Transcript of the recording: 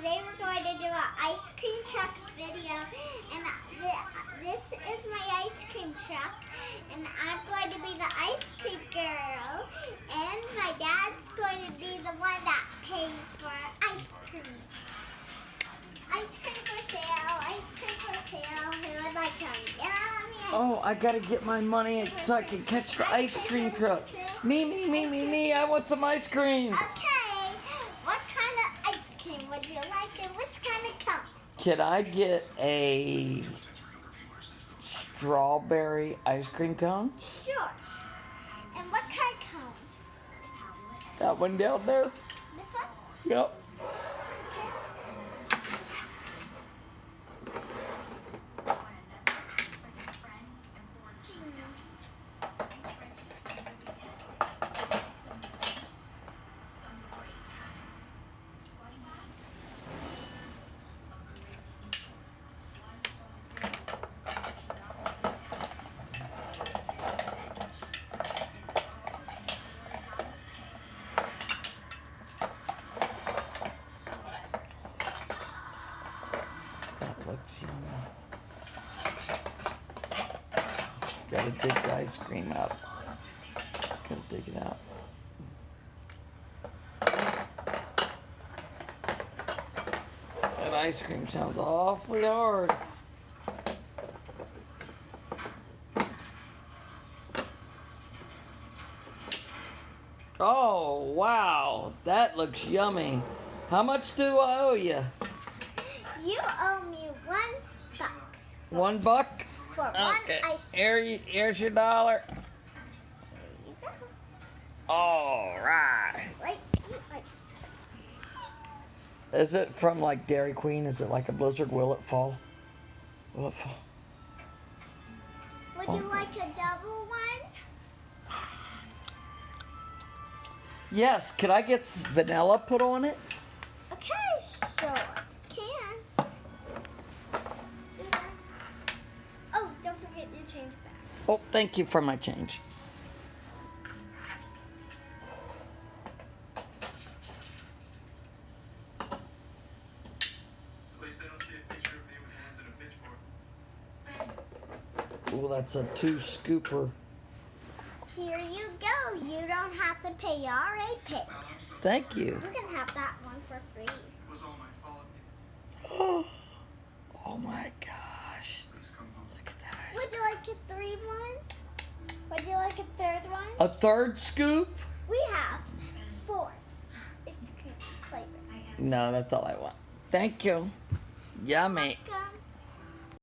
today we're going to do an ice cream truck video, and this is my ice cream truck, and I'm going to be the ice cream girl, and my dad's going to be the one that pays for ice cream. Ice cream for sale, ice cream for sale. Who would like some yummy ice cream? Oh, I gotta get my money so I can catch the ice cream truck. Me, I want some ice cream. Okay, what kind of ice cream would you like, and which kind of cone? Can I get a strawberry ice cream cone? Sure. And what kind of cone? That one down there? This one? Yep. That looks yummy. Gotta dig the ice cream out. Gotta dig it out. That ice cream sounds awfully hard. Oh, wow. That looks yummy. How much do I owe you? You owe me $1. $1? For one Okay. ice cream. Here's your dollar. There you go. All right. Like ice. Is it from like Dairy Queen? Is it like a blizzard? Will it fall? Will it fall? Would you like a double one? Yes. Could I get vanilla put on it? Okay, sure. Can. Oh, don't forget your change back. Oh, thank you for my change. Oh, that's a 2-scooper. Here you go. You don't have to pay. You already paid. Thank you. You can have that one for free. Oh my gosh. Look at that. Would you like a 3 one? Would you like a 3rd one? A 3rd scoop? We have 4 ice cream flavors. No, that's all I want. Thank you. Yummy. Welcome.